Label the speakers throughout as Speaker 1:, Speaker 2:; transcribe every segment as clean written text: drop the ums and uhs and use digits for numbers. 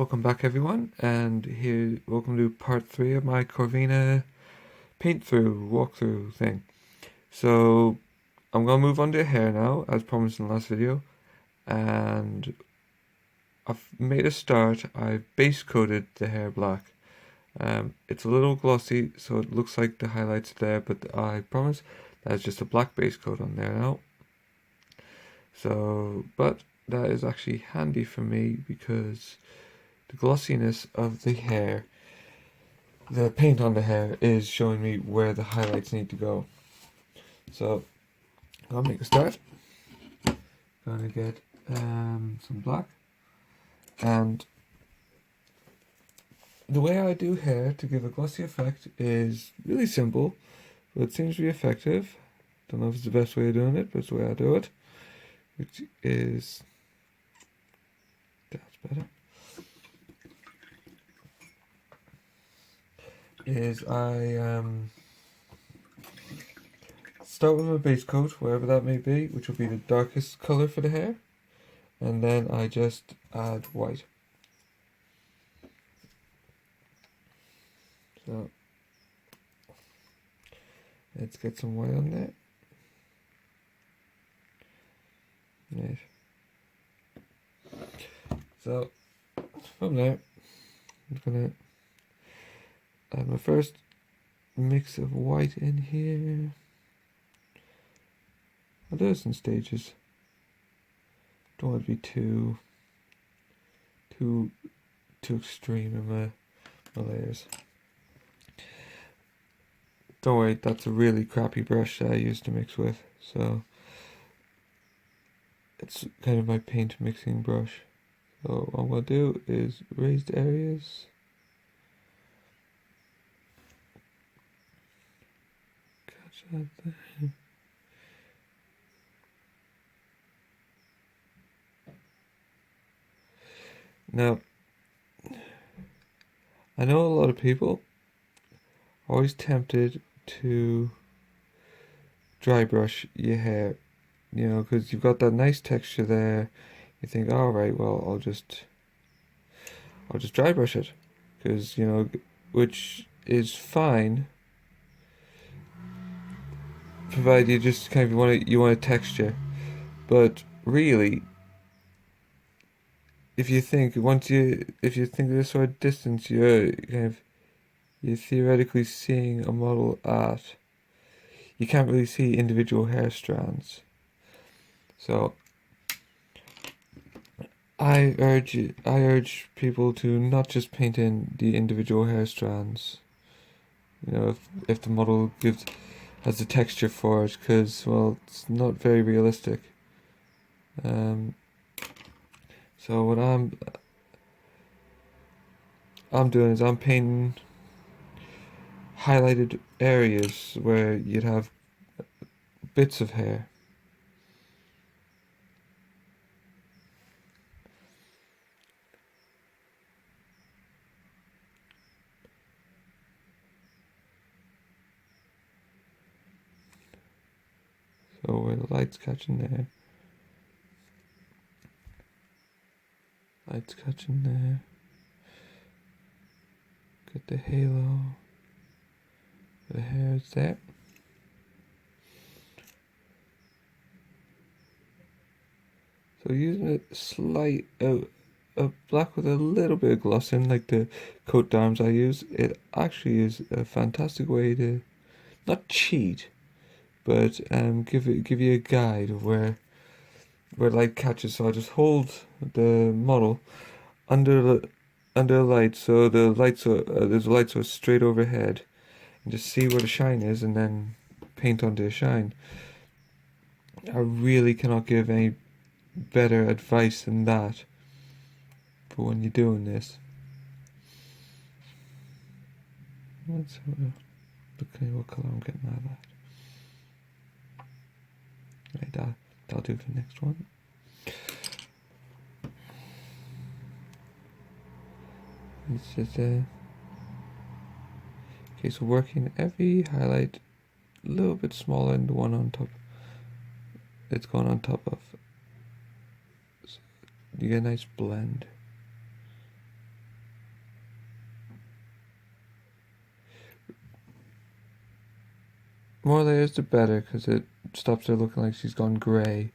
Speaker 1: Welcome back everyone, and welcome to part 3 of my Korvina walkthrough thing. So I'm going to move on to hair now, as promised in the last video, and I've made a start. I've base coated the hair black. It's a little glossy, so it looks like the highlights are there, but I promise that's just a black base coat on there now. So, but that is actually handy for me because the glossiness of the hair, the paint on the hair, is showing me where the highlights need to go. So I'll make a start. Gonna get some black, and the way I do hair to give a glossy effect is really simple, but it seems to be effective. Don't know if it's the best way of doing it, but it's the way I do it, which is that's better. Is I start with my base coat, wherever that may be, which will be the darkest color for the hair, and then I just add white. So let's get some white on there. Nice. So from there, I'm gonna add my first mix of white in here. I'll do this in stages. Don't want to be too extreme in my layers. Don't worry, that's a really crappy brush that I used to mix with, so it's kind of my paint mixing brush. So what I'm going to do is raised areas. Catch that there. Now, I know a lot of people are always tempted to dry brush your hair, you know, because you've got that nice texture there. You think, all right, well, I'll just dry brush it, because you know, which is fine, provided you just kind of want a texture. But really, if you think this sort of distance, you're theoretically seeing a model at. You can't really see individual hair strands. So I urge people to not just paint in the individual hair strands. You know, if the model has the texture for it, because well, it's not very realistic. So what I'm doing is I'm painting highlighted areas where you'd have bits of hair. So where the light's catching there. Light's catching there. Get the halo. The hair is there. So using a slight a black with a little bit of gloss in, like the coat arms I use, it actually is a fantastic way to not cheat, but give you a guide of where light catches. So I just hold the model under the light, so the lights are there's a light source straight overhead, and just see where the shine is, and then paint onto the shine. I really cannot give any better advice than that for when you're doing this. Let's have a look at what colour I'm getting out of that. Right, that'll do for the next one. It's just okay, so working every highlight a little bit smaller than the one on top. It's going on top of. So you get a nice blend. more layers the better, because it stops her looking like she's gone grey.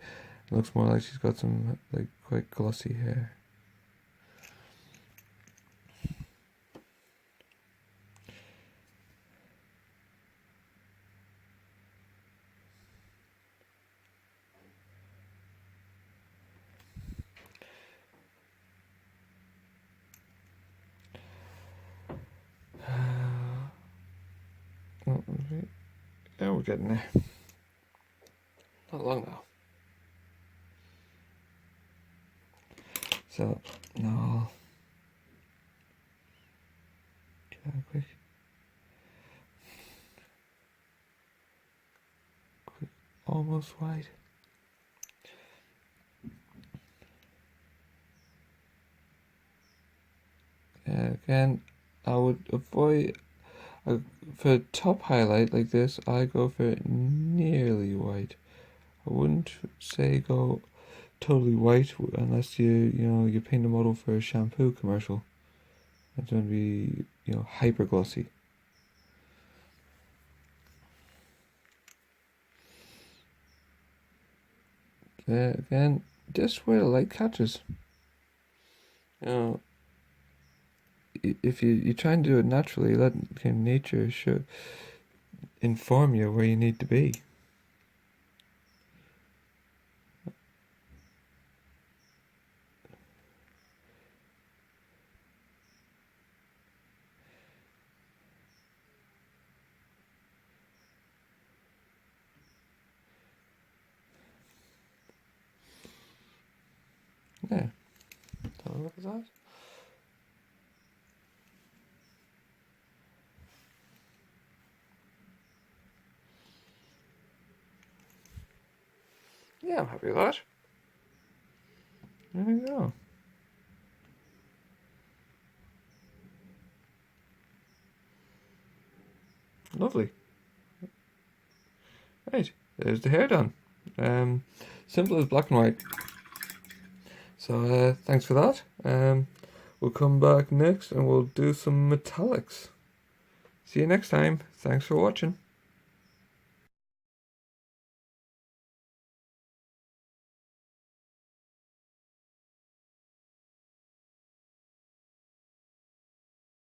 Speaker 1: It looks more like she's got some like quite glossy hair. Yeah, we're getting there. Not long now. So now, quick, almost white. Again, I would avoid for top highlight like this. I go for nearly white. I wouldn't say go totally white unless you paint a model for a shampoo commercial. It's going to be hyper glossy. Again, just where the light catches. If you try and do it naturally, let kind of nature should inform you where you need to be. Yeah. So look at that. Yeah, I'm happy with that. There you go. Lovely. Right, there's the hair done. Simple as black and white. So thanks for that. We'll come back next and we'll do some metallics. See you next time. Thanks for watching.